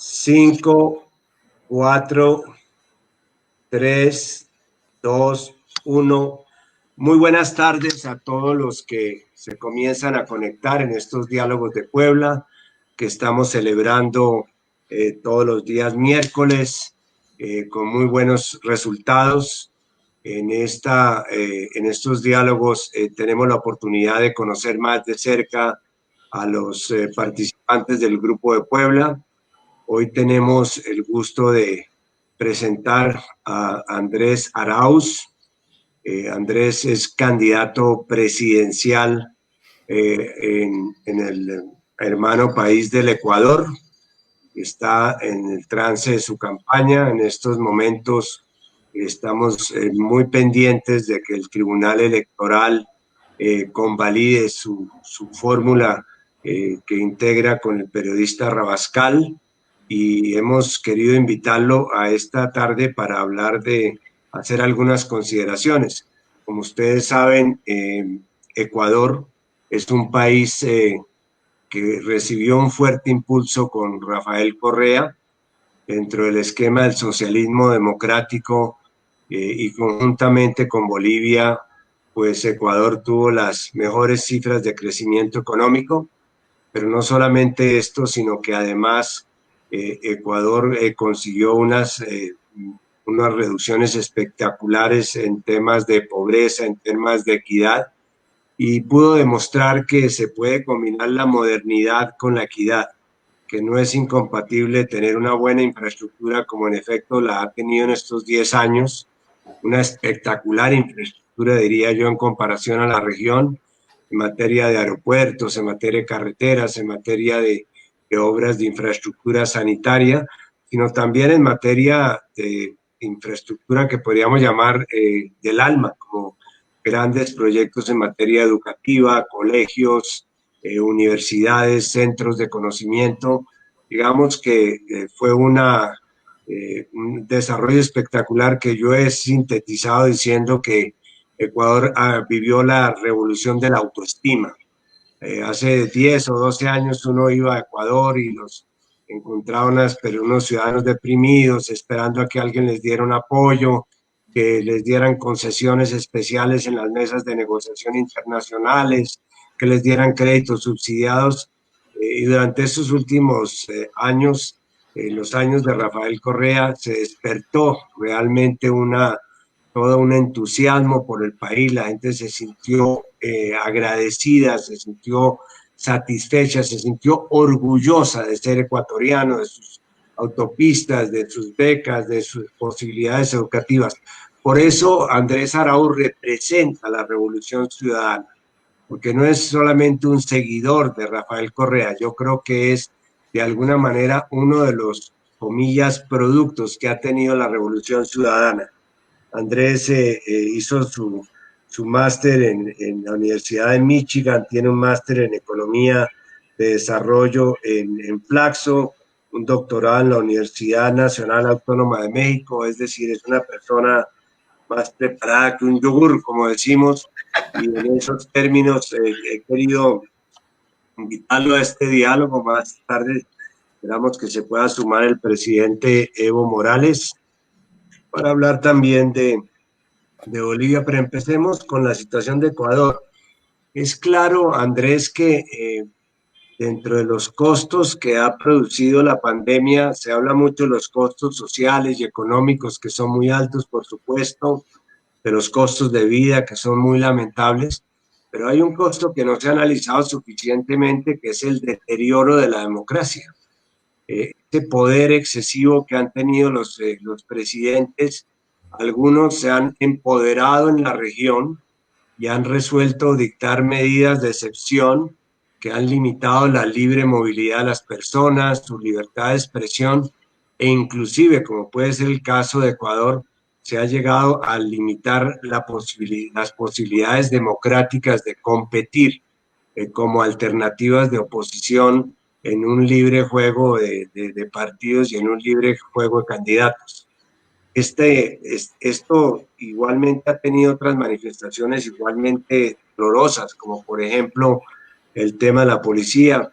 5, 4, 3, 2, 1. Muy buenas tardes a todos los que se comienzan a conectar en estos diálogos de Puebla que estamos celebrando todos los días miércoles con muy buenos resultados. En estos diálogos tenemos la oportunidad de conocer más de cerca a los participantes del Grupo de Puebla. Hoy tenemos el gusto de presentar a Andrés Arauz. Andrés es candidato presidencial en el hermano país del Ecuador. Está en el trance de su campaña. En estos momentos estamos muy pendientes de que el Tribunal Electoral convalide su fórmula que integra con el periodista Rabascal, y hemos querido invitarlo a esta tarde para hablar de hacer algunas consideraciones. Como ustedes saben, Ecuador es un país que recibió un fuerte impulso con Rafael Correa dentro del esquema del socialismo democrático, y conjuntamente con Bolivia, pues Ecuador tuvo las mejores cifras de crecimiento económico, pero no solamente esto, sino que además Ecuador consiguió unas reducciones espectaculares en temas de pobreza, en temas de equidad, y pudo demostrar que se puede combinar la modernidad con la equidad, que no es incompatible tener una buena infraestructura como en efecto la ha tenido en estos 10 años, una espectacular infraestructura, diría yo, en comparación a la región, en materia de aeropuertos, en materia de carreteras, en materia de obras de infraestructura sanitaria, sino también en materia de infraestructura que podríamos llamar del alma, como grandes proyectos en materia educativa, colegios, universidades, centros de conocimiento. Digamos que fue un desarrollo espectacular que yo he sintetizado diciendo que Ecuador vivió la revolución de la autoestima. Hace 10 o 12 años uno iba a Ecuador y los encontraba unos ciudadanos deprimidos, esperando a que alguien les diera un apoyo, que les dieran concesiones especiales en las mesas de negociación internacionales, que les dieran créditos subsidiados. Y durante estos últimos años, los años de Rafael Correa, se despertó realmente todo un entusiasmo por el país. La gente se sintió agradecida, se sintió satisfecha, se sintió orgullosa de ser ecuatoriano, de sus autopistas, de sus becas, de sus posibilidades educativas. Por eso Andrés Arauz representa la Revolución Ciudadana, porque no es solamente un seguidor de Rafael Correa. Yo creo que es de alguna manera uno de los, comillas, productos que ha tenido la Revolución Ciudadana. Andrés hizo su máster en la Universidad de Michigan, tiene un máster en Economía de Desarrollo en Flaxo, un doctorado en la Universidad Nacional Autónoma de México, es decir, es una persona más preparada que un yogur, como decimos, y en esos términos he querido invitarlo a este diálogo. Más tarde esperamos que se pueda sumar el presidente Evo Morales para hablar también de Bolivia, pero empecemos con la situación de Ecuador. Es claro, Andrés, que dentro de los costos que ha producido la pandemia, se habla mucho de los costos sociales y económicos, que son muy altos, por supuesto, de los costos de vida, que son muy lamentables, pero hay un costo que no se ha analizado suficientemente, que es el deterioro de la democracia. Ese poder excesivo que han tenido los presidentes. Algunos se han empoderado en la región y han resuelto dictar medidas de excepción que han limitado la libre movilidad de las personas, su libertad de expresión, e inclusive, como puede ser el caso de Ecuador, se ha llegado a limitar las posibilidades democráticas de competir como alternativas de oposición en un libre juego de partidos y en un libre juego de candidatos. Esto igualmente ha tenido otras manifestaciones igualmente dolorosas, como por ejemplo el tema de la policía.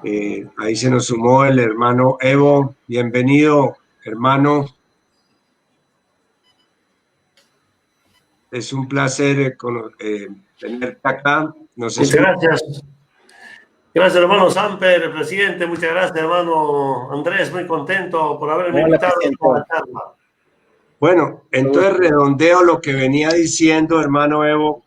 Ahí se nos sumó el hermano Evo. Bienvenido, hermano. Es un placer tenerte acá. Nos Muchas escucha. gracias. Gracias, hermano Samper, presidente. Muchas gracias, hermano Andrés. Muy contento por haberme Hola, invitado presidente. a la charla. Bueno, entonces redondeo lo que venía diciendo, hermano Evo.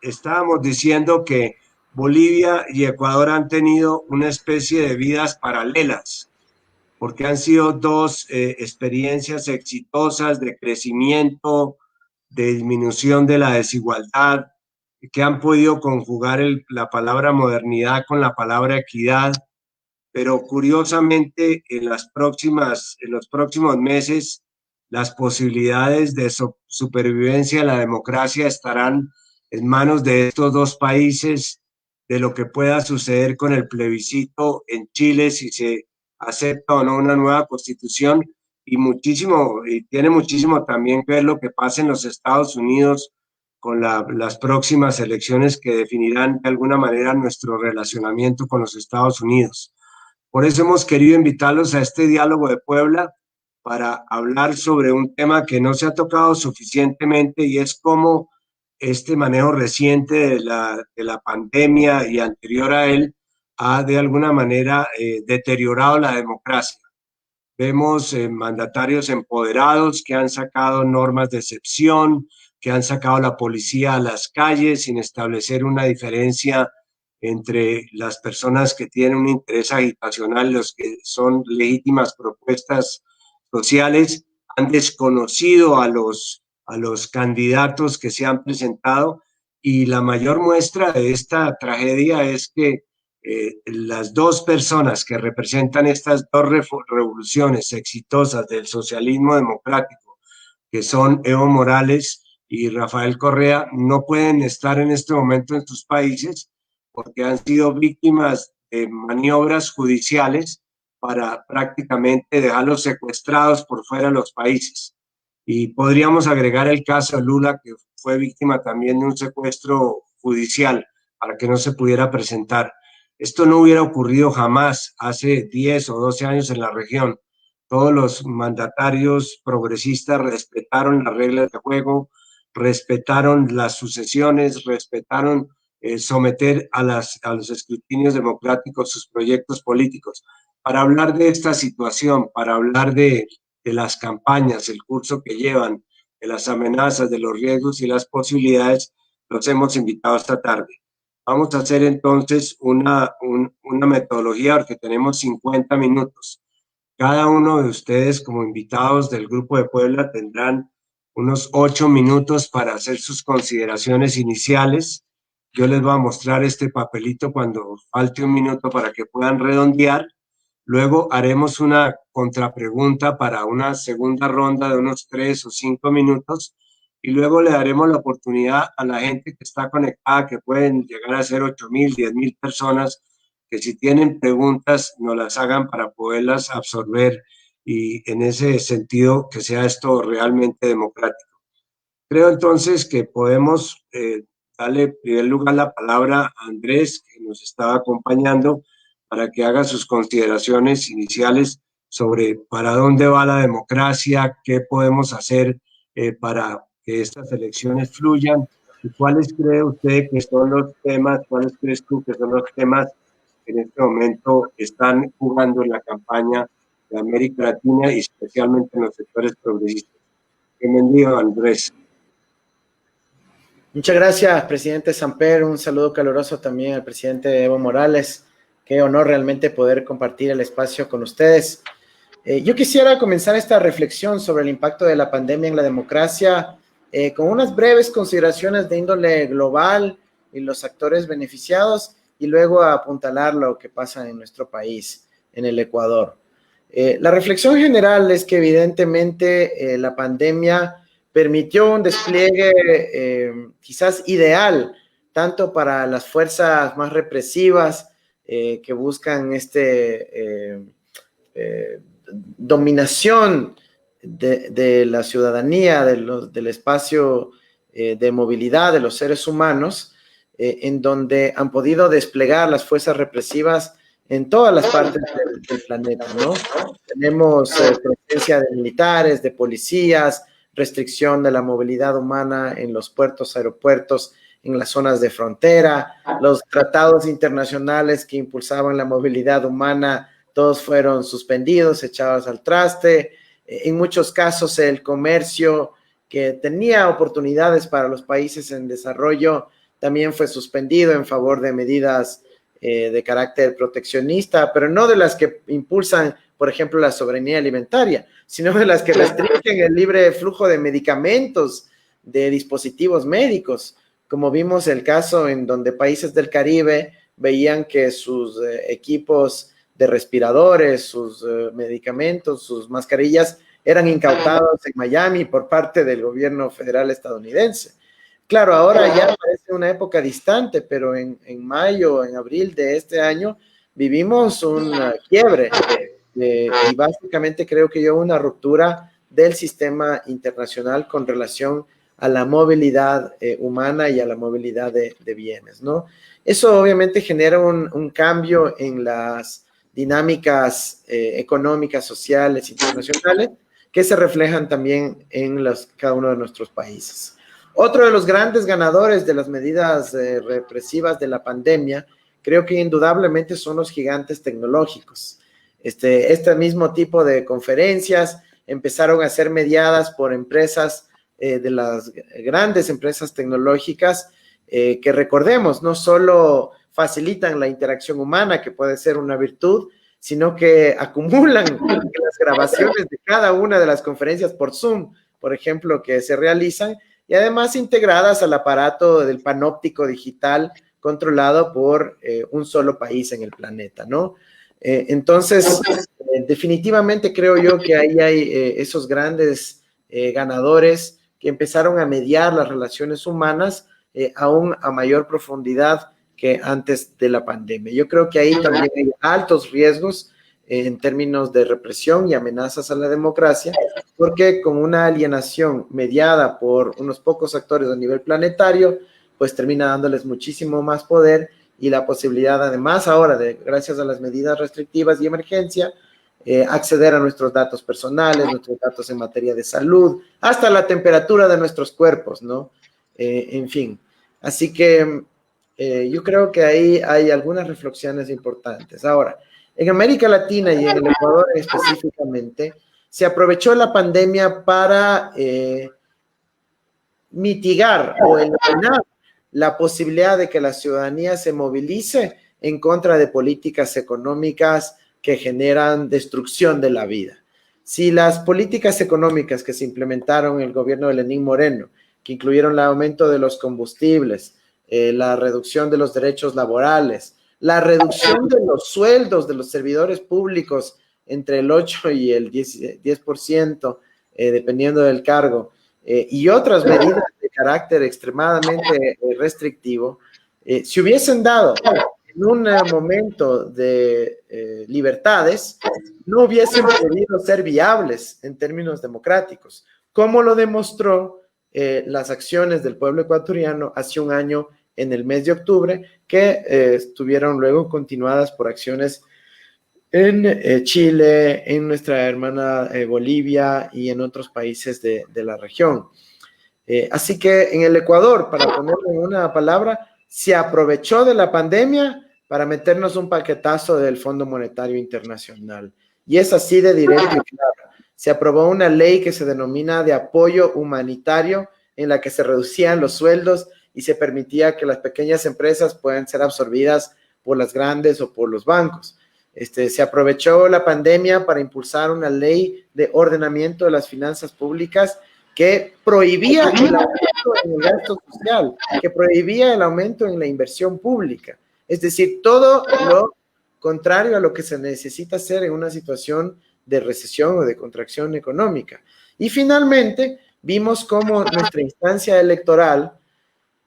Estábamos diciendo que Bolivia y Ecuador han tenido una especie de vidas paralelas, porque han sido dos experiencias exitosas de crecimiento, de disminución de la desigualdad, que han podido conjugar la palabra modernidad con la palabra equidad, pero curiosamente en los próximos meses las posibilidades de supervivencia de la democracia estarán en manos de estos dos países, de lo que pueda suceder con el plebiscito en Chile, si se acepta o no una nueva constitución, y tiene muchísimo también que ver lo que pasa en los Estados Unidos con las próximas elecciones que definirán de alguna manera nuestro relacionamiento con los Estados Unidos. Por eso hemos querido invitarlos a este diálogo de Puebla para hablar sobre un tema que no se ha tocado suficientemente, y es cómo este manejo reciente de la pandemia y anterior a él ha de alguna manera deteriorado la democracia. Vemos mandatarios empoderados que han sacado normas de excepción, que han sacado la policía a las calles sin establecer una diferencia entre las personas que tienen un interés agitacional y los que son legítimas propuestas sociales. Han desconocido a los candidatos que se han presentado, y la mayor muestra de esta tragedia es que las dos personas que representan estas dos revoluciones exitosas del socialismo democrático, que son Evo Morales y Rafael Correa, no pueden estar en este momento en sus países porque han sido víctimas de maniobras judiciales para prácticamente dejarlos secuestrados por fuera de los países. Y podríamos agregar el caso de Lula, que fue víctima también de un secuestro judicial para que no se pudiera presentar. Esto no hubiera ocurrido jamás hace 10 o 12 años en la región. Todos los mandatarios progresistas respetaron las reglas de juego, respetaron las sucesiones, respetaron someter a los escrutinios democráticos sus proyectos políticos. Para hablar de esta situación, para hablar de las campañas, el curso que llevan, de las amenazas, de los riesgos y las posibilidades, los hemos invitado esta tarde. Vamos a hacer entonces una metodología porque tenemos 50 minutos. Cada uno de ustedes como invitados del Grupo de Puebla tendrán unos 8 minutos para hacer sus consideraciones iniciales. Yo les voy a mostrar este papelito cuando falte un minuto para que puedan redondear. Luego haremos una contrapregunta para una segunda ronda de unos 3 o 5 minutos, y luego le daremos la oportunidad a la gente que está conectada, que pueden llegar a ser 8,000, 10,000 personas, que si tienen preguntas nos las hagan para poderlas absorber, y en ese sentido que sea esto realmente democrático. Creo entonces que podemos darle en primer lugar la palabra a Andrés, que nos estaba acompañando, para que haga sus consideraciones iniciales sobre para dónde va la democracia, qué podemos hacer para que estas elecciones fluyan, y cuáles cree usted que son los temas, cuáles crees tú que son los temas que en este momento están jugando en la campaña de América Latina y especialmente en los sectores progresistas. Bienvenido, Andrés. Muchas gracias, presidente Samper. Un saludo caluroso también al presidente Evo Morales. Qué honor realmente poder compartir el espacio con ustedes. Yo quisiera comenzar esta reflexión sobre el impacto de la pandemia en la democracia con unas breves consideraciones de índole global y los actores beneficiados, y luego apuntalar lo que pasa en nuestro país, en el Ecuador. La reflexión general es que evidentemente la pandemia permitió un despliegue quizás ideal, tanto para las fuerzas más represivas que buscan dominación de la ciudadanía, del espacio de movilidad de los seres humanos, en donde han podido desplegar las fuerzas represivas en todas las partes del planeta, ¿no? Tenemos presencia de militares, de policías, restricción de la movilidad humana en los puertos, aeropuertos, en las zonas de frontera, los tratados internacionales que impulsaban la movilidad humana, todos fueron suspendidos, echados al traste. En muchos casos el comercio que tenía oportunidades para los países en desarrollo también fue suspendido en favor de medidas de carácter proteccionista, pero no de las que impulsan, por ejemplo, la soberanía alimentaria, sino de las que restringen el libre flujo de medicamentos, de dispositivos médicos, como vimos el caso en donde países del Caribe veían que sus equipos de respiradores, sus medicamentos, sus mascarillas eran incautados en Miami por parte del gobierno federal estadounidense. Claro, ahora ya parece una época distante, pero en mayo, en abril de este año, vivimos una quiebre y básicamente creo que una ruptura del sistema internacional con relación a la movilidad humana y a la movilidad de bienes, ¿no? Eso obviamente genera un cambio en las dinámicas económicas, sociales, internacionales, que se reflejan también en cada uno de nuestros países. Otro de los grandes ganadores de las medidas represivas de la pandemia, creo que indudablemente son los gigantes tecnológicos. Este mismo tipo de conferencias empezaron a ser mediadas por empresas de las grandes empresas tecnológicas que recordemos, no solo facilitan la interacción humana, que puede ser una virtud, sino que acumulan las grabaciones de cada una de las conferencias por Zoom, por ejemplo, que se realizan, y además integradas al aparato del panóptico digital controlado por un solo país en el planeta, ¿no? Entonces, definitivamente creo yo que ahí hay esos grandes ganadores que empezaron a mediar las relaciones humanas aún a mayor profundidad que antes de la pandemia. Yo creo que ahí también hay altos riesgos en términos de represión y amenazas a la democracia, porque con una alienación mediada por unos pocos actores a nivel planetario, pues termina dándoles muchísimo más poder y la posibilidad, además ahora, gracias a las medidas restrictivas y emergencia, acceder a nuestros datos personales, nuestros datos en materia de salud, hasta la temperatura de nuestros cuerpos, ¿no? En fin, así que yo creo que ahí hay algunas reflexiones importantes. Ahora, en América Latina y en el Ecuador específicamente, se aprovechó la pandemia para mitigar o eliminar la posibilidad de que la ciudadanía se movilice en contra de políticas económicas que generan destrucción de la vida. Si las políticas económicas que se implementaron en el gobierno de Lenín Moreno, que incluyeron el aumento de los combustibles, la reducción de los derechos laborales, la reducción de los sueldos de los servidores públicos entre el 8 y el 10%, dependiendo del cargo, y otras medidas de carácter extremadamente restrictivo, si hubiesen dado en un momento de libertades, no hubiesen podido ser viables en términos democráticos, como lo demostró las acciones del pueblo ecuatoriano hace un año en el mes de octubre, que estuvieron luego continuadas por acciones en Chile, en nuestra hermana Bolivia y en otros países de la región. Así que en el Ecuador, para ponerlo en una palabra, se aprovechó de la pandemia para meternos un paquetazo del Fondo Monetario Internacional. Y es así de directo y claro. Se aprobó una ley que se denomina de apoyo humanitario, en la que se reducían los sueldos y se permitía que las pequeñas empresas puedan ser absorbidas por las grandes o por los bancos. Se aprovechó la pandemia para impulsar una ley de ordenamiento de las finanzas públicas que prohibía el aumento en el gasto social, que prohibía el aumento en la inversión pública. Es decir, todo lo contrario a lo que se necesita hacer en una situación de recesión o de contracción económica. Y finalmente, vimos cómo nuestra instancia electoral,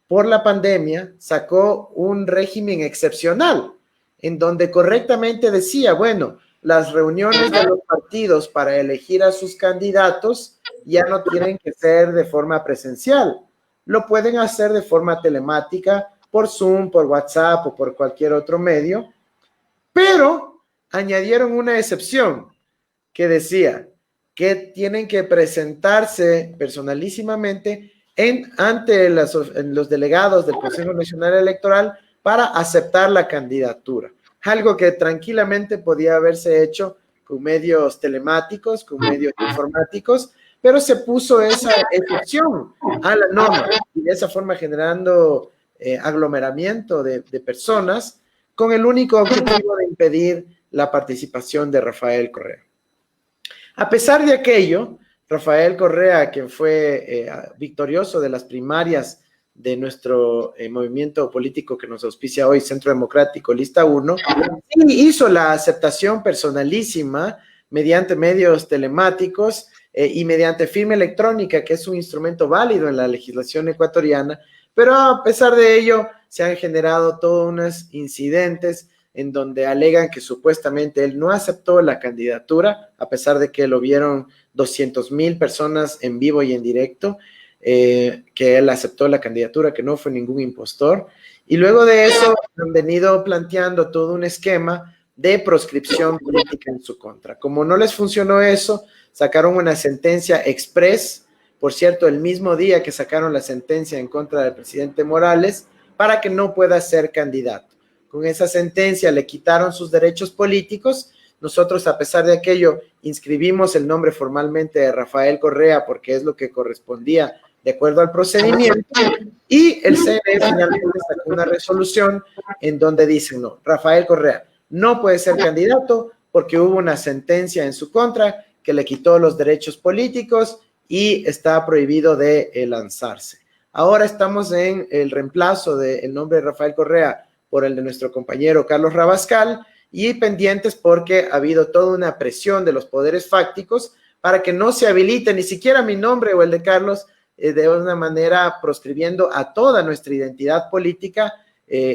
por la pandemia, sacó un régimen excepcional, en donde correctamente decía, bueno, las reuniones de los partidos para elegir a sus candidatos ya no tienen que ser de forma presencial, lo pueden hacer de forma telemática, por Zoom, por WhatsApp o por cualquier otro medio, pero añadieron una excepción que decía que tienen que presentarse personalísimamente ante los delegados del Consejo Nacional Electoral para aceptar la candidatura. Algo que tranquilamente podía haberse hecho con medios telemáticos, con medios informáticos, pero se puso esa excepción a la norma y de esa forma generando aglomeramiento de personas con el único objetivo de impedir la participación de Rafael Correa. A pesar de aquello, Rafael Correa, quien fue victorioso de las primarias de nuestro movimiento político que nos auspicia hoy, Centro Democrático, Lista 1, sí hizo la aceptación personalísima mediante medios telemáticos y mediante firma electrónica, que es un instrumento válido en la legislación ecuatoriana, pero a pesar de ello se han generado todos unos incidentes en donde alegan que supuestamente él no aceptó la candidatura, a pesar de que lo vieron 200,000 personas en vivo y en directo, que él aceptó la candidatura, que no fue ningún impostor. Y luego de eso han venido planteando todo un esquema de proscripción política en su contra. Como no les funcionó eso, sacaron una sentencia express, por cierto, el mismo día que sacaron la sentencia en contra del presidente Morales, para que no pueda ser candidato. Con esa sentencia le quitaron sus derechos políticos. Nosotros, a pesar de aquello, inscribimos el nombre formalmente de Rafael Correa porque es lo que correspondía de acuerdo al procedimiento, y el CNE finalmente sacó una resolución en donde dicen, no, Rafael Correa no puede ser candidato porque hubo una sentencia en su contra que le quitó los derechos políticos y está prohibido de lanzarse. Ahora estamos en el reemplazo del nombre de Rafael Correa por el de nuestro compañero Carlos Rabascal, y pendientes porque ha habido toda una presión de los poderes fácticos para que no se habilite ni siquiera mi nombre o el de Carlos, de una manera proscribiendo a toda nuestra identidad política,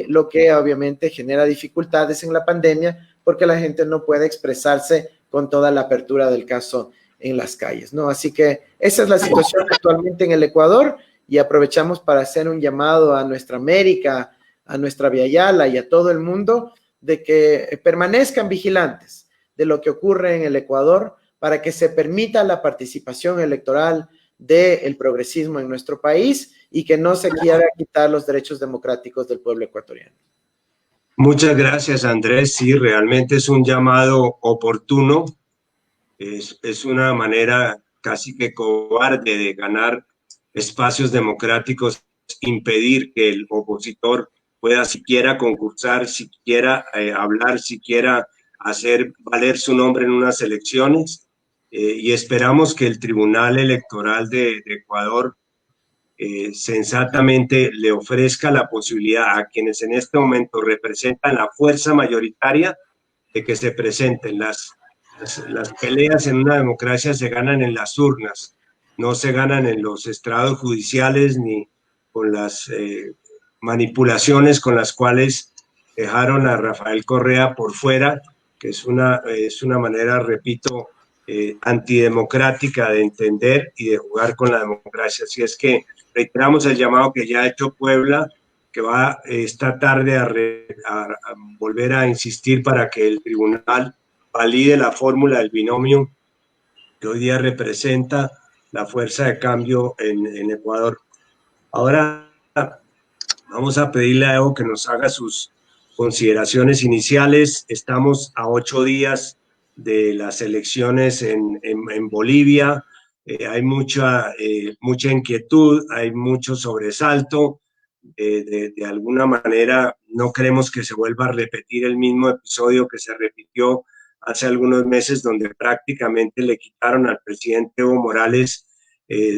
lo que obviamente genera dificultades en la pandemia porque la gente no puede expresarse con toda la apertura del caso en las calles, ¿no? Así que esa es la situación actualmente en el Ecuador, y aprovechamos para hacer un llamado a nuestra América, a nuestra Viayala y a todo el mundo de que permanezcan vigilantes de lo que ocurre en el Ecuador para que se permita la participación electoral del progresismo en nuestro país y que no se quiera quitar los derechos democráticos del pueblo ecuatoriano. Muchas gracias, Andrés. Sí, realmente es un llamado oportuno. Es una manera casi que cobarde de ganar espacios democráticos, impedir que el opositor pueda siquiera concursar, siquiera hablar, siquiera hacer valer su nombre en unas elecciones. Y esperamos que el Tribunal Electoral de Ecuador sensatamente le ofrezca la posibilidad a quienes en este momento representan la fuerza mayoritaria de que se presenten. Las peleas en una democracia se ganan en las urnas, no se ganan en los estrados judiciales ni con las manipulaciones con las cuales dejaron a Rafael Correa por fuera, que es una manera, repito, antidemocrática de entender y de jugar con la democracia. Así es que reiteramos el llamado que ya ha hecho Puebla, que va esta tarde a volver a insistir para que el tribunal valide la fórmula del binomio que hoy día representa la fuerza de cambio en Ecuador. Ahora vamos a pedirle a Evo que nos haga sus consideraciones iniciales. Estamos a 8 días de las elecciones en Bolivia. Hay mucha inquietud, hay mucho sobresalto. De alguna manera no queremos que se vuelva a repetir el mismo episodio que se repitió hace algunos meses, donde prácticamente le quitaron al presidente Evo Morales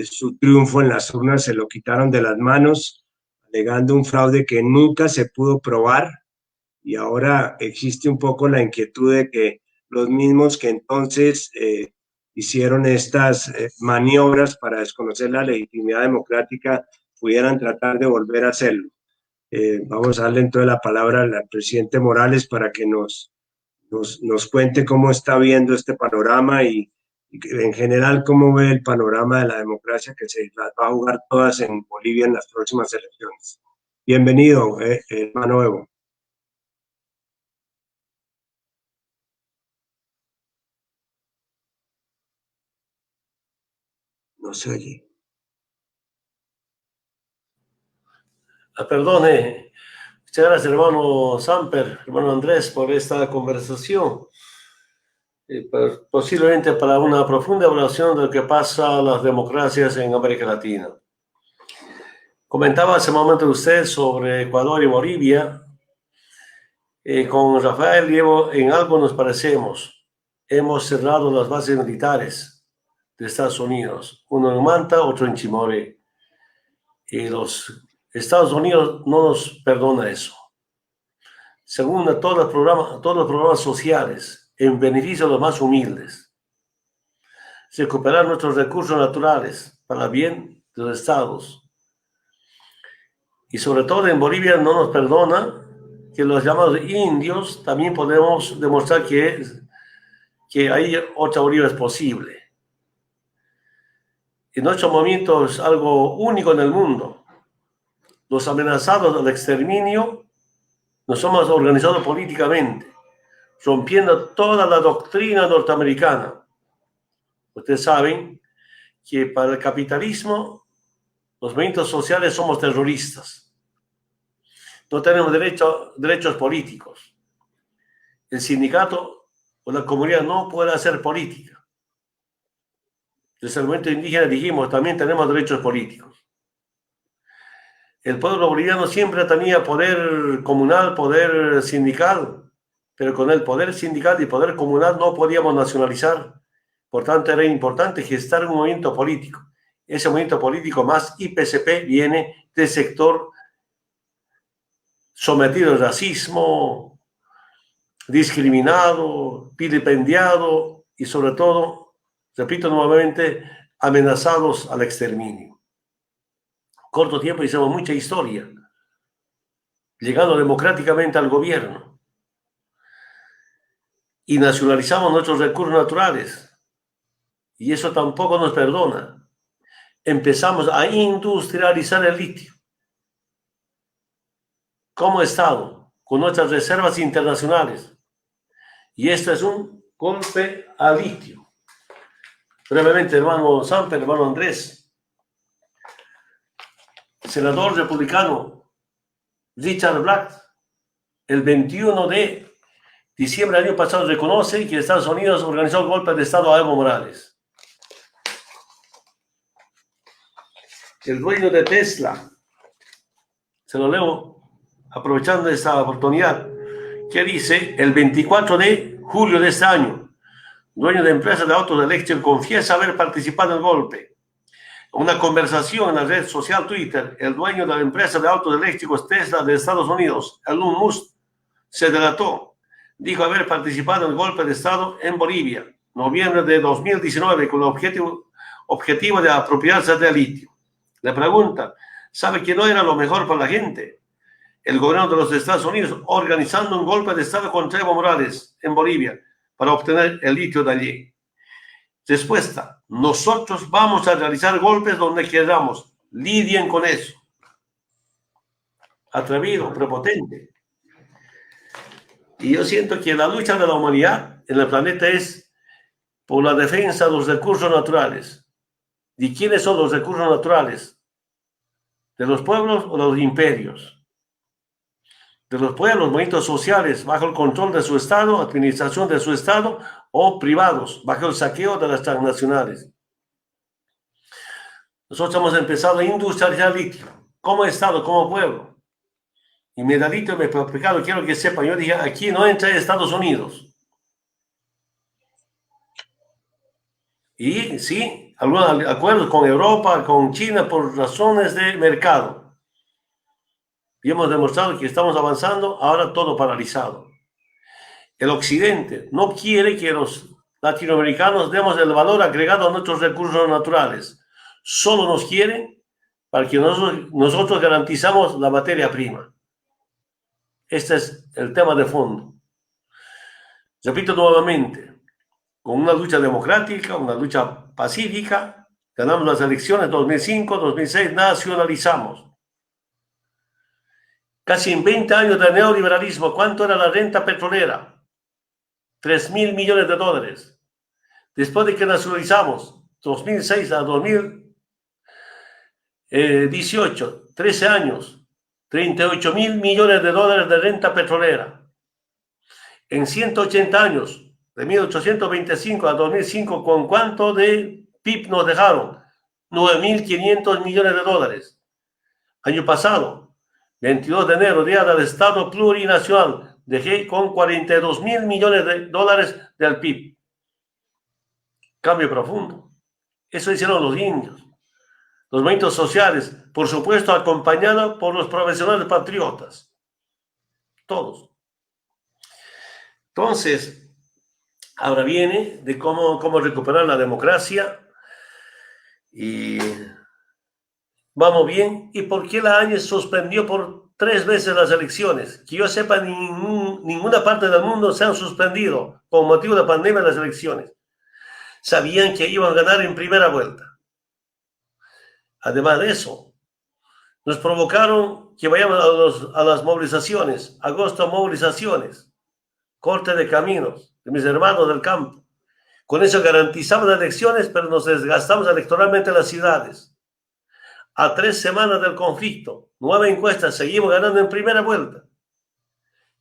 su triunfo en las urnas, se lo quitaron de las manos, alegando un fraude que nunca se pudo probar, y ahora existe un poco la inquietud de que los mismos que entonces hicieron estas maniobras para desconocer la legitimidad democrática pudieran tratar de volver a hacerlo. Vamos a darle entonces la palabra al presidente Morales para que nos cuente cómo está viendo este panorama y en general cómo ve el panorama de la democracia que se va a jugar todas en Bolivia en las próximas elecciones. Bienvenido, hermano Evo. No se oye. Perdone. Muchas gracias, hermano Samper, hermano Andrés, por esta conversación. Posiblemente para una profunda evaluación de lo que pasa a las democracias en América Latina. Comentaba hace un momento usted sobre Ecuador y Bolivia. Con Rafael y Evo en algo nos parecemos. Hemos cerrado las bases militares de Estados Unidos, uno en Manta, otro en Chimoré. Y los Estados Unidos no nos perdona eso. Segundo, todos los programas sociales en beneficio de los más humildes. Recuperar nuestros recursos naturales para el bien de los estados. Y sobre todo en Bolivia no nos perdona que los llamados indios también podemos demostrar que hay otra Bolivia es posible. En nuestro momento es algo único en el mundo. Los amenazados del exterminio nos hemos organizado políticamente, rompiendo toda la doctrina norteamericana. Ustedes saben que para el capitalismo los movimientos sociales somos terroristas. No tenemos derechos políticos. El sindicato o la comunidad no puede hacer política. Desde el movimiento indígena dijimos, también tenemos derechos políticos. El pueblo boliviano siempre tenía poder comunal, poder sindical, pero con el poder sindical y poder comunal no podíamos nacionalizar. Por tanto, era importante gestar un movimiento político. Ese movimiento político más IPCP viene del sector sometido al racismo, discriminado, vilipendiado y sobre todo, repito nuevamente, amenazados al exterminio. Corto tiempo hicimos mucha historia, llegando democráticamente al gobierno y nacionalizamos nuestros recursos naturales y eso tampoco nos perdona. Empezamos a industrializar el litio como Estado, con nuestras reservas internacionales. Y esto es un golpe al litio. Brevemente, hermano Samper, hermano Andrés, senador republicano Richard Black, el 21 de diciembre del año pasado reconoce que Estados Unidos organizó el golpe de Estado a Evo Morales. El dueño de Tesla, se lo leo aprovechando esta oportunidad, que dice, el 24 de julio de este año, dueño de empresa de autos eléctricos, confiesa haber participado en el golpe. En una conversación en la red social Twitter, el dueño de la empresa de autos eléctricos Tesla de Estados Unidos, Elon Musk, se delató. Dijo haber participado en el golpe de Estado en Bolivia, noviembre de 2019, con el objetivo de apropiarse del litio. Le pregunta, ¿sabe que no era lo mejor para la gente? El gobierno de los Estados Unidos organizando un golpe de Estado contra Evo Morales en Bolivia para obtener el litio de allí. Respuesta, nosotros vamos a realizar golpes donde queramos, lidien con eso. Atrevido, prepotente. Y yo siento que la lucha de la humanidad en el planeta es por la defensa de los recursos naturales. ¿Y quiénes son los recursos naturales? ¿De los pueblos o de los imperios? De los pueblos, movimientos sociales bajo el control de su Estado, administración de su Estado, o privados bajo el saqueo de las transnacionales. Nosotros hemos empezado a industrializar litio como Estado, como pueblo. Y Medalito me ha explicado, quiero que sepan, yo dije, aquí no entra Estados Unidos. Y sí, algunos acuerdos con Europa, con China, por razones de mercado. Y hemos demostrado que estamos avanzando, ahora todo paralizado. El Occidente no quiere que los latinoamericanos demos el valor agregado a nuestros recursos naturales. Solo nos quieren para que nosotros garantizamos la materia prima. Este es el tema de fondo. Repito nuevamente, con una lucha democrática, una lucha pacífica, ganamos las elecciones 2005, 2006, nacionalizamos. Casi en 20 años de neoliberalismo, ¿cuánto era la renta petrolera? 3.000 millones de dólares. Después de que nacionalizamos, 2006 a 2000, 18, 13 años, 38.000 millones de dólares de renta petrolera. En 180 años, de 1825 a 2005, ¿con cuánto de PIB nos dejaron? 9.500 millones de dólares. Año pasado, 22 de enero, Día del Estado Plurinacional, dejé con 42.000 millones de dólares del PIB. Cambio profundo. Eso hicieron los indios. Los movimientos sociales, por supuesto, acompañados por los profesionales patriotas. Todos. Entonces, ahora viene de cómo recuperar la democracia. Y vamos bien. ¿Y por qué la ANES suspendió por 3 veces las elecciones? Que yo sepa, ninguna parte del mundo se han suspendido con motivo de la pandemia las elecciones. Sabían que iban a ganar en primera vuelta. Además de eso, nos provocaron que vayamos a las movilizaciones. Agosto, movilizaciones. Corte de caminos de mis hermanos del campo. Con eso garantizamos las elecciones, pero nos desgastamos electoralmente en las ciudades. A 3 semanas del conflicto, 9 encuestas, seguimos ganando en primera vuelta.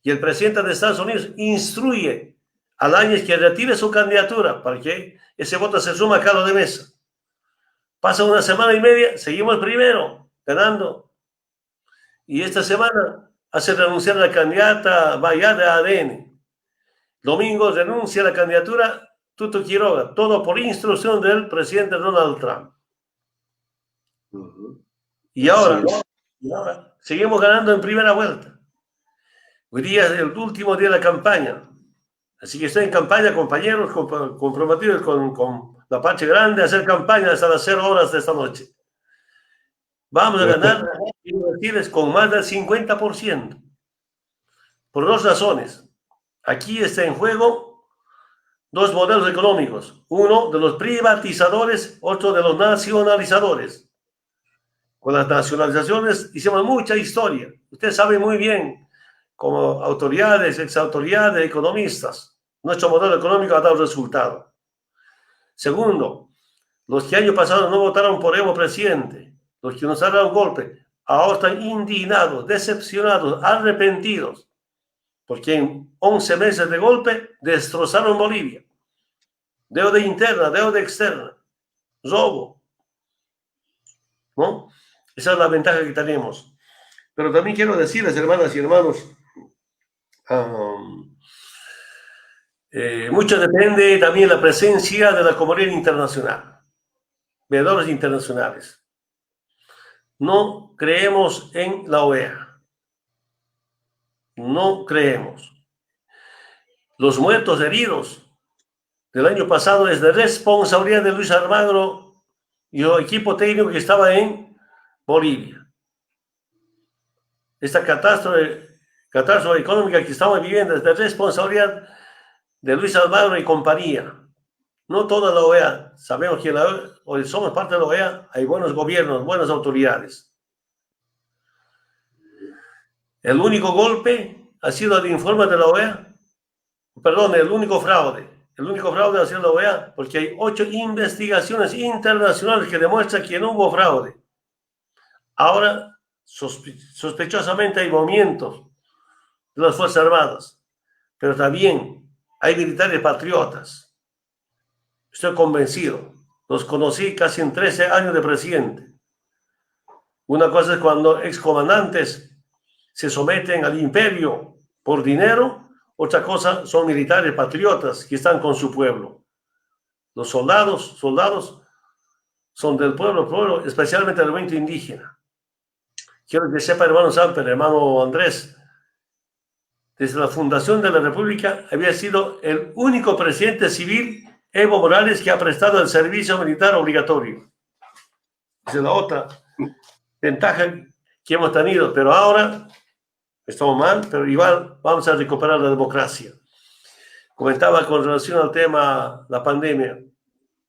Y el presidente de Estados Unidos instruye al ANES que retire su candidatura para que ese voto se suma a Carlos de Mesa. Pasa 1 semana y media, seguimos primero, ganando. Y esta semana hace renunciar a la candidata Bayard de ADN. Domingo renuncia a la candidatura Tuto Quiroga, todo por instrucción del presidente Donald Trump. Y ahora seguimos ganando en primera vuelta. Hoy día es el último día de la campaña. Así que estoy en campaña, compañeros, comprometidos con la Pache Grande a hacer campaña hasta las 0 horas de esta noche. Vamos a ganar con más del 50%. Por 2 razones. Aquí está en juego 2 modelos económicos. Uno de los privatizadores, otro de los nacionalizadores. Con las nacionalizaciones hicimos mucha historia. Usted sabe muy bien, como autoridades, exautoridades, economistas, nuestro modelo económico ha dado resultado. Segundo, los que año pasado no votaron por Evo presidente, los que nos han dado un golpe, ahora están indignados, decepcionados, arrepentidos, porque en 11 meses de golpe destrozaron Bolivia. Deuda interna, deuda externa, robo, ¿no? Esa es la ventaja que tenemos. Pero también quiero decirles, hermanas y hermanos, mucho depende también de la presencia de la comunidad internacional, veedores internacionales. No creemos en la OEA. No creemos. Los muertos, heridos del año pasado es de responsabilidad de Luis Almagro y el equipo técnico que estaba en Bolivia. Esta catástrofe económica que estamos viviendo es de responsabilidad de Luis Almagro y compañía. No toda la OEA. Sabemos que hoy somos parte de la OEA, hay buenos gobiernos, buenas autoridades. El único golpe ha sido el informe de la OEA. Perdón, el único fraude. El único fraude ha sido la OEA, porque hay 8 investigaciones internacionales que demuestran que no hubo fraude. Ahora, sospechosamente hay movimientos de las Fuerzas Armadas, pero también hay militares patriotas. Estoy convencido. Los conocí casi en 13 años de presidente. Una cosa es cuando excomandantes se someten al imperio por dinero. Otra cosa son militares patriotas que están con su pueblo. Los soldados son del pueblo, especialmente del movimiento indígena. Quiero que sepa, hermano Samper, hermano Andrés, desde la fundación de la República había sido el único presidente civil, Evo Morales, que ha prestado el servicio militar obligatorio. Esa es la otra ventaja que hemos tenido, pero ahora estamos mal, pero igual vamos a recuperar la democracia. Comentaba con relación al tema la pandemia.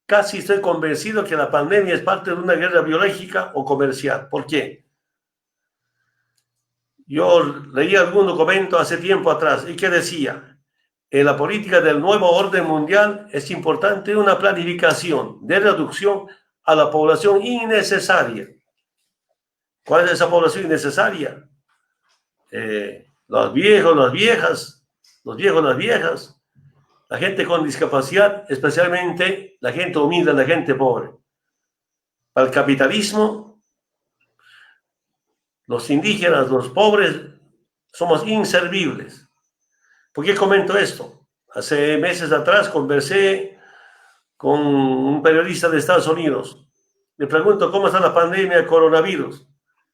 Casi estoy convencido que la pandemia es parte de una guerra biológica o comercial. ¿Por qué? Yo leí algún documento hace tiempo atrás y que decía, en la política del nuevo orden mundial es importante una planificación de reducción a la población innecesaria. ¿Cuál es esa población innecesaria? Los viejos, las viejas, los viejos, las viejas, la gente con discapacidad, especialmente la gente humilde, la gente pobre. Para el capitalismo, los indígenas, los pobres, somos inservibles. ¿Por qué comento esto? Hace meses atrás conversé con un periodista de Estados Unidos. Le pregunto cómo está la pandemia del coronavirus.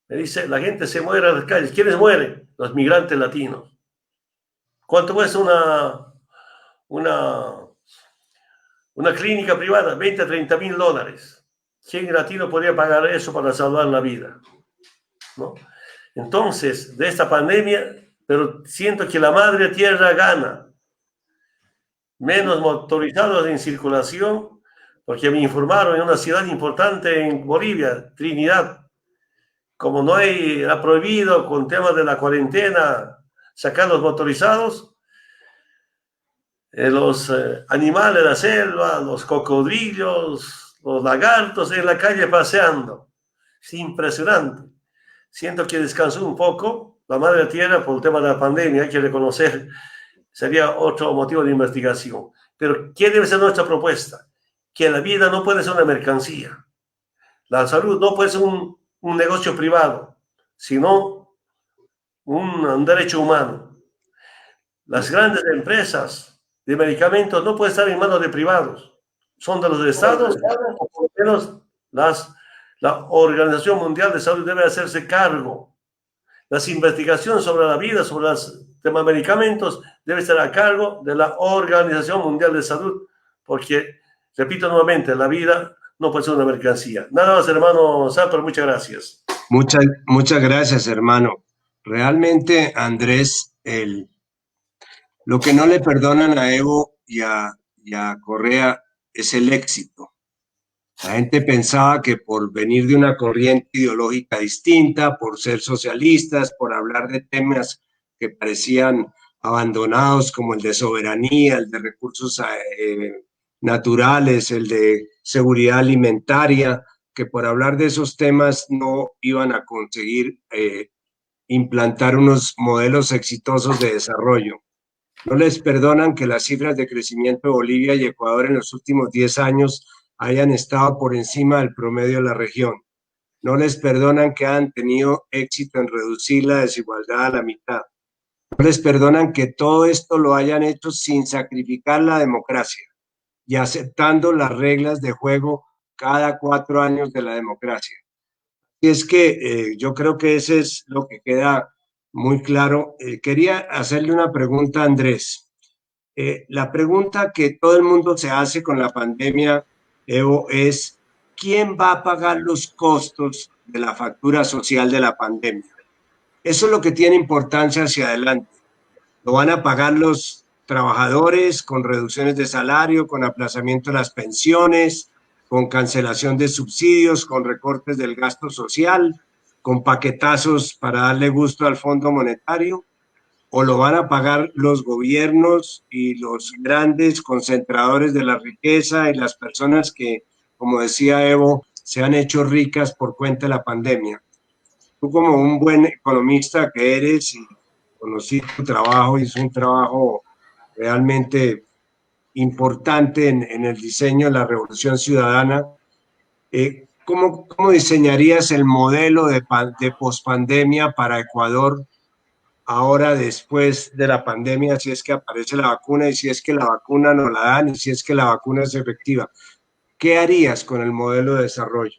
Me dice, la gente se muere en las calles. ¿Quiénes mueren? Los migrantes latinos. ¿Cuánto cuesta una clínica privada? 20 a 30 mil dólares. ¿Quién latino podría pagar eso para salvar la vida? ¿No? Entonces, de esta pandemia, pero siento que la madre tierra gana. Menos motorizados en circulación, porque me informaron en una ciudad importante en Bolivia, Trinidad, como no era prohibido con temas de la cuarentena sacar los motorizados, los animales de la selva, los cocodrilos, los lagartos en la calle paseando. Es impresionante. Siento que descansó un poco la madre tierra por el tema de la pandemia, hay que reconocer, sería otro motivo de investigación. Pero ¿qué debe ser nuestra propuesta? Que la vida no puede ser una mercancía. La salud no puede ser un negocio privado, sino un derecho humano. Las grandes empresas de medicamentos no pueden estar en manos de privados. Son de los estados, o por lo menos la Organización Mundial de Salud debe hacerse cargo. Las investigaciones sobre la vida, sobre los temas de medicamentos, debe estar a cargo de la Organización Mundial de Salud, porque, repito nuevamente, la vida no puede ser una mercancía. Nada más, hermano Samper, muchas gracias. Muchas gracias, hermano. Realmente, Andrés, lo que no le perdonan a Evo y a Correa es el éxito. La gente pensaba que por venir de una corriente ideológica distinta, por ser socialistas, por hablar de temas que parecían abandonados como el de soberanía, el de recursos naturales, el de seguridad alimentaria, que por hablar de esos temas no iban a conseguir implantar unos modelos exitosos de desarrollo. No les perdonan que las cifras de crecimiento de Bolivia y Ecuador en los últimos 10 años hayan estado por encima del promedio de la región. No les perdonan que han tenido éxito en reducir la desigualdad a la mitad. No les perdonan que todo esto lo hayan hecho sin sacrificar la democracia y aceptando las reglas de juego cada 4 años de la democracia. Y es que yo creo que ese es lo que queda muy claro. Quería hacerle una pregunta a Andrés. La pregunta que todo el mundo se hace con la pandemia, Evo, es ¿quién va a pagar los costos de la factura social de la pandemia? Eso es lo que tiene importancia hacia adelante. ¿Lo van a pagar los trabajadores con reducciones de salario, con aplazamiento de las pensiones, con cancelación de subsidios, con recortes del gasto social, con paquetazos para darle gusto al Fondo Monetario? ¿O lo van a pagar los gobiernos y los grandes concentradores de la riqueza y las personas que, como decía Evo, se han hecho ricas por cuenta de la pandemia? Tú, como un buen economista que eres, y conocí tu trabajo, y es un trabajo realmente importante en el diseño de la revolución ciudadana, ¿cómo diseñarías el modelo de pospandemia para Ecuador ahora, después de la pandemia, si es que aparece la vacuna y si es que la vacuna no la dan y si es que la vacuna es efectiva? ¿Qué harías con el modelo de desarrollo?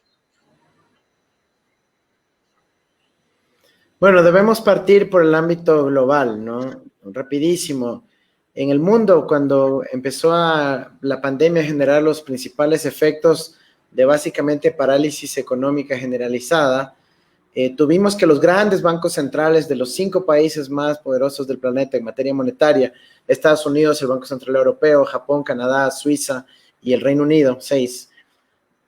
Bueno, debemos partir por el ámbito global, ¿no? Rapidísimo. En el mundo, cuando empezó la pandemia a generar los principales efectos de básicamente parálisis económica generalizada, tuvimos que los grandes bancos centrales de los 5 países más poderosos del planeta en materia monetaria, Estados Unidos, el Banco Central Europeo, Japón, Canadá, Suiza y el Reino Unido, 6,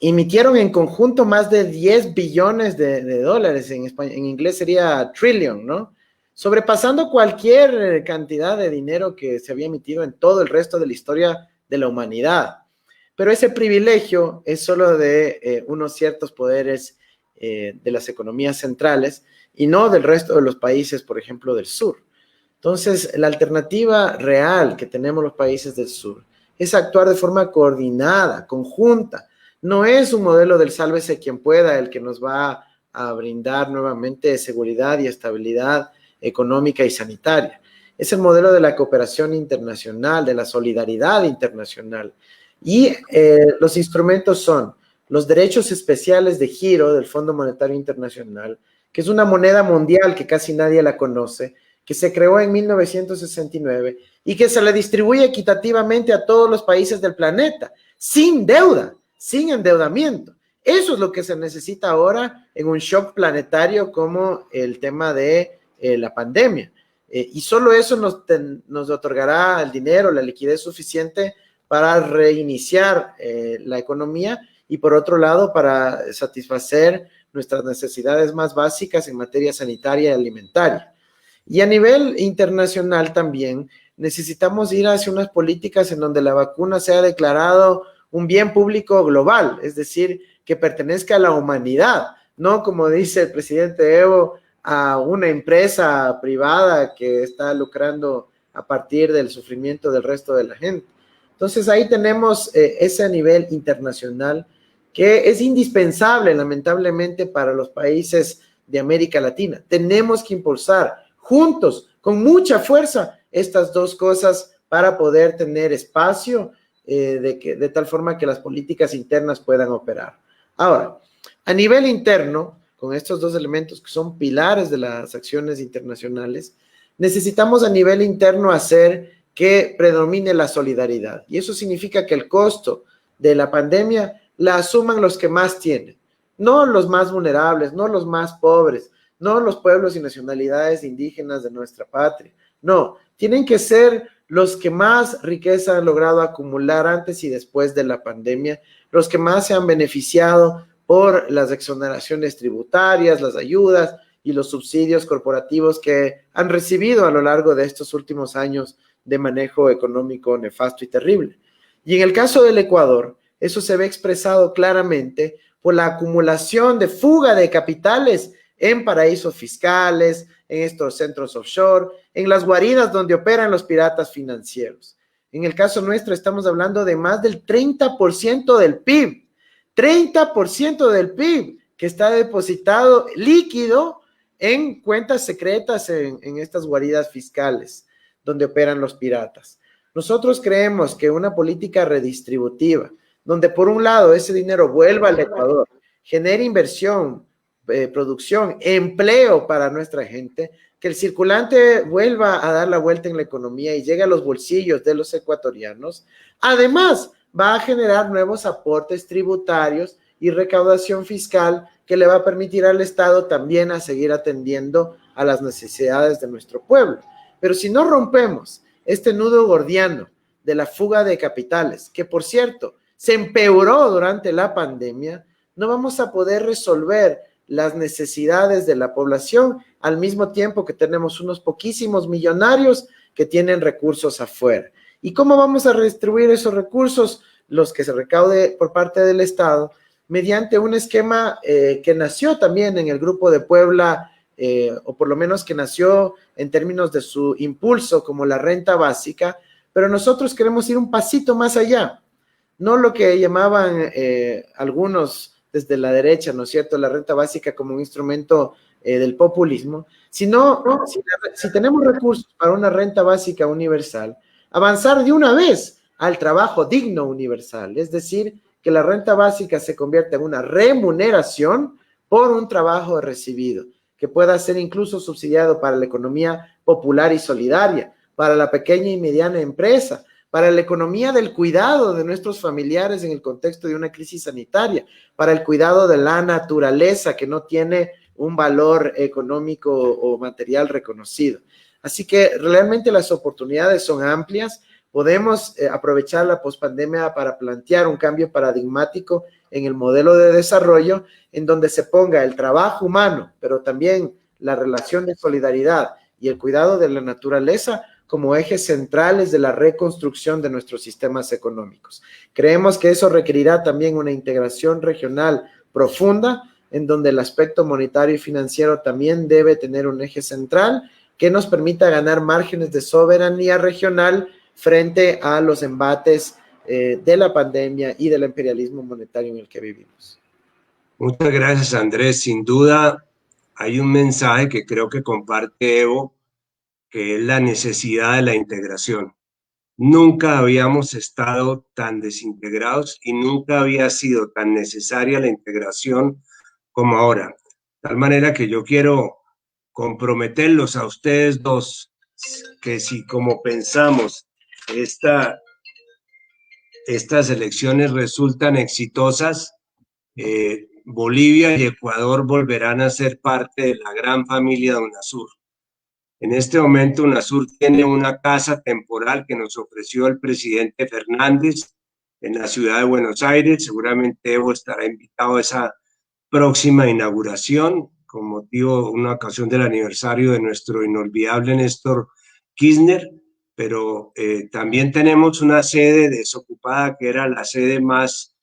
emitieron en conjunto más de 10 billones de dólares, en inglés sería trillion, ¿no? Sobrepasando cualquier cantidad de dinero que se había emitido en todo el resto de la historia de la humanidad. Pero ese privilegio es solo de unos ciertos poderes de las economías centrales y no del resto de los países, por ejemplo, del sur. Entonces, la alternativa real que tenemos los países del sur es actuar de forma coordinada, conjunta. No es un modelo del sálvese quien pueda el que nos va a brindar nuevamente seguridad y estabilidad económica y sanitaria. Es el modelo de la cooperación internacional, de la solidaridad internacional. Y los instrumentos son los derechos especiales de giro del Fondo Monetario Internacional, que es una moneda mundial que casi nadie la conoce, que se creó en 1969 y que se le distribuye equitativamente a todos los países del planeta, sin deuda, sin endeudamiento. Eso es lo que se necesita ahora en un shock planetario como el tema de la pandemia. Y solo eso nos otorgará el dinero, la liquidez suficiente para reiniciar la economía y, por otro lado, para satisfacer nuestras necesidades más básicas en materia sanitaria y alimentaria. Y a nivel internacional también necesitamos ir hacia unas políticas en donde la vacuna sea declarado un bien público global, es decir, que pertenezca a la humanidad, no como dice el presidente Evo, a una empresa privada que está lucrando a partir del sufrimiento del resto de la gente. Entonces ahí tenemos ese nivel internacional que es indispensable, lamentablemente, para los países de América Latina. Tenemos que impulsar juntos, con mucha fuerza, estas dos cosas para poder tener espacio de tal forma que las políticas internas puedan operar. Ahora, a nivel interno, con estos dos elementos que son pilares de las acciones internacionales, necesitamos a nivel interno hacer que predomine la solidaridad. Y eso significa que el costo de la pandemia la asuman los que más tienen, no los más vulnerables, no los más pobres, no los pueblos y nacionalidades indígenas de nuestra patria. No, tienen que ser los que más riqueza han logrado acumular antes y después de la pandemia, los que más se han beneficiado por las exoneraciones tributarias, las ayudas y los subsidios corporativos que han recibido a lo largo de estos últimos años de manejo económico nefasto y terrible. Y en el caso del Ecuador, eso se ve expresado claramente por la acumulación de fuga de capitales en paraísos fiscales, en estos centros offshore, en las guaridas donde operan los piratas financieros. En el caso nuestro estamos hablando de más del 30% del PIB, 30% del PIB que está depositado líquido en cuentas secretas en estas guaridas fiscales donde operan los piratas. Nosotros creemos que una política redistributiva, donde por un lado ese dinero vuelva al Ecuador, genere inversión, producción, empleo para nuestra gente, que el circulante vuelva a dar la vuelta en la economía y llegue a los bolsillos de los ecuatorianos, además va a generar nuevos aportes tributarios y recaudación fiscal que le va a permitir al Estado también a seguir atendiendo a las necesidades de nuestro pueblo. Pero si no rompemos este nudo gordiano de la fuga de capitales, que por cierto se empeoró durante la pandemia, no vamos a poder resolver las necesidades de la población al mismo tiempo que tenemos unos poquísimos millonarios que tienen recursos afuera. ¿Y cómo vamos a redistribuir esos recursos? Los que se recaude por parte del Estado, mediante un esquema que nació también en el Grupo de Puebla, o por lo menos que nació en términos de su impulso como la renta básica, pero nosotros queremos ir un pasito más allá. No lo que llamaban algunos desde la derecha, ¿no es cierto?, la renta básica como un instrumento del populismo, sino si tenemos recursos para una renta básica universal, avanzar de una vez al trabajo digno universal, es decir, que la renta básica se convierta en una remuneración por un trabajo recibido, que pueda ser incluso subsidiado para la economía popular y solidaria, para la pequeña y mediana empresa, para la economía del cuidado de nuestros familiares en el contexto de una crisis sanitaria, para el cuidado de la naturaleza que no tiene un valor económico o material reconocido. Así que realmente las oportunidades son amplias. Podemos aprovechar la pospandemia para plantear un cambio paradigmático en el modelo de desarrollo en donde se ponga el trabajo humano, pero también la relación de solidaridad y el cuidado de la naturaleza como ejes centrales de la reconstrucción de nuestros sistemas económicos. Creemos que eso requerirá también una integración regional profunda en donde el aspecto monetario y financiero también debe tener un eje central que nos permita ganar márgenes de soberanía regional frente a los embates de la pandemia y del imperialismo monetario en el que vivimos. Muchas gracias, Andrés. Sin duda, hay un mensaje que creo que comparte Evo, que es la necesidad de la integración. Nunca habíamos estado tan desintegrados y nunca había sido tan necesaria la integración como ahora. De tal manera que yo quiero comprometerlos a ustedes dos, que si como pensamos estas elecciones resultan exitosas, Bolivia y Ecuador volverán a ser parte de la gran familia de UNASUR. En este momento, UNASUR tiene una casa temporal que nos ofreció el presidente Fernández en la ciudad de Buenos Aires. Seguramente Evo estará invitado a esa próxima inauguración con motivo de una ocasión del aniversario de nuestro inolvidable Néstor Kirchner, pero también tenemos una sede desocupada que era la sede más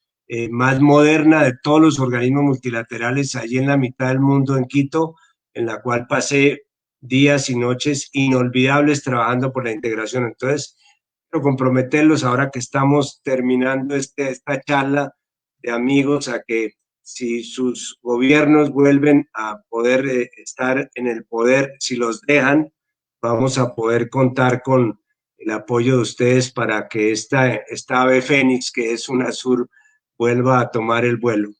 moderna de todos los organismos multilaterales allí en la mitad del mundo, en Quito, en la cual pasé días y noches inolvidables trabajando por la integración. Entonces, quiero comprometerlos ahora que estamos terminando esta charla de amigos a que si sus gobiernos vuelven a poder estar en el poder, si los dejan, vamos a poder contar con el apoyo de ustedes para que esta ave fénix, que es UNASUR, vuelva a tomar el vuelo.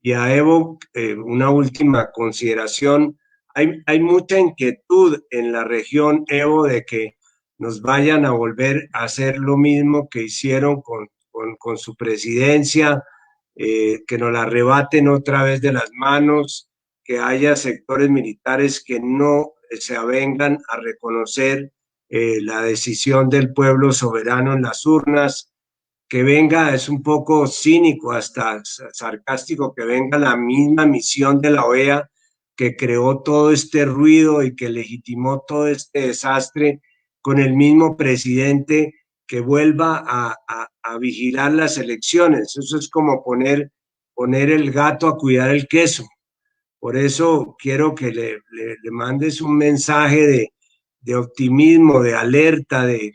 Y a Evo, una última consideración. Hay mucha inquietud en la región, Evo, de que nos vayan a volver a hacer lo mismo que hicieron con su presidencia, que nos la arrebaten otra vez de las manos, que haya sectores militares que no se avengan a reconocer la decisión del pueblo soberano en las urnas, que venga, es un poco cínico, hasta sarcástico, que venga la misma misión de la OEA que creó todo este ruido y que legitimó todo este desastre con el mismo presidente, que vuelva a vigilar las elecciones. Eso es como poner el gato a cuidar el queso. Por eso quiero que le mandes un mensaje de optimismo, de alerta, de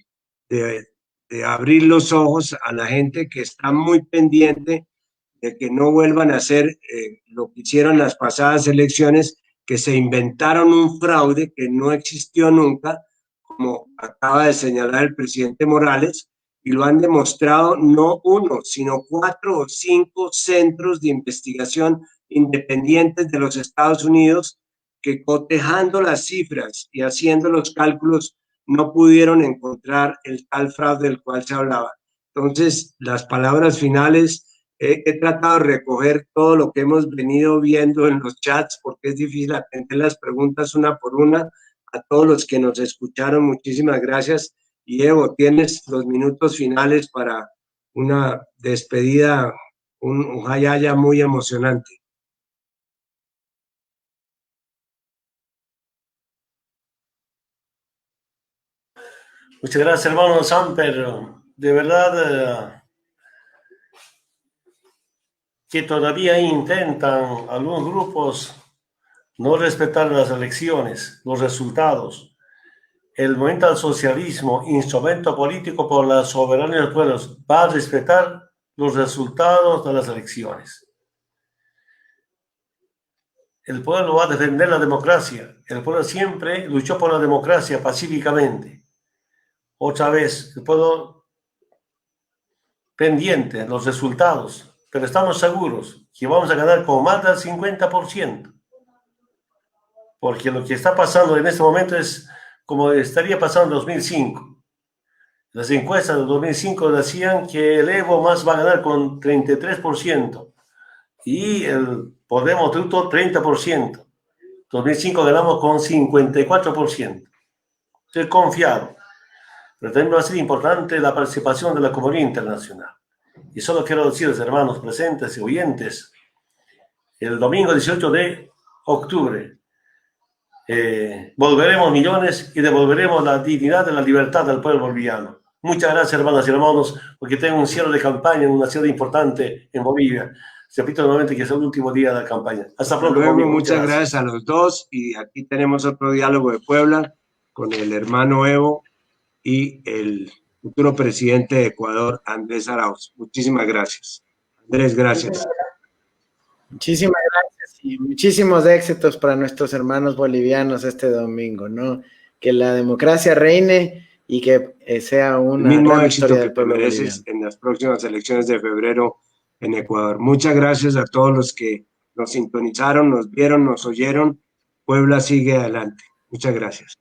abrir los ojos a la gente que está muy pendiente de que no vuelvan a hacer lo que hicieron las pasadas elecciones, que se inventaron un fraude que no existió nunca, como acaba de señalar el presidente Morales, y lo han demostrado no uno, sino 4 o 5 centros de investigación independientes de los Estados Unidos, que cotejando las cifras y haciendo los cálculos no pudieron encontrar el tal fraude del cual se hablaba. Entonces, las palabras finales, he tratado de recoger todo lo que hemos venido viendo en los chats, porque es difícil atender las preguntas una por una. A todos los que nos escucharon, muchísimas gracias. Y Evo, tienes los minutos finales para una despedida, un jayaya muy emocionante. Muchas gracias, hermano Samper. De verdad que todavía intentan algunos grupos no respetar las elecciones, los resultados. El movimiento al socialismo, instrumento político por la soberanía de los pueblos, va a respetar los resultados de las elecciones. El pueblo va a defender la democracia. El pueblo siempre luchó por la democracia pacíficamente. Otra vez, el pueblo pendiente de los resultados, pero estamos seguros que vamos a ganar con más del 50%. Porque lo que está pasando en este momento es como estaría pasando en 2005. Las encuestas de 2005 decían que el Evo más va a ganar con 33% y el Podemos Truto 30%. 2005 ganamos con 54%. Estoy confiado. Pero también va a ser importante la participación de la comunidad internacional. Y solo quiero decirles, hermanos presentes y oyentes, el domingo 18 de octubre volveremos millones y devolveremos la dignidad y la libertad del pueblo boliviano. Muchas gracias, hermanas y hermanos, porque tengo un cierre de campaña en una ciudad importante en Bolivia. repito nuevamente que es el último día de la campaña. Hasta pronto. Luego, Conmigo. muchas gracias a los dos. Y aquí tenemos otro diálogo de Puebla con el hermano Evo y el futuro presidente de Ecuador, Andrés Arauz. Muchísimas gracias. Andrés, gracias. Muchísimas gracias y muchísimos éxitos para nuestros hermanos bolivianos este domingo, ¿no? Que la democracia reine y que sea una el mismo gran éxito victoria que del pueblo te mereces boliviano. en las próximas elecciones de febrero en Ecuador. Muchas gracias a todos los que nos sintonizaron, nos vieron, nos oyeron. Puebla sigue adelante. Muchas gracias.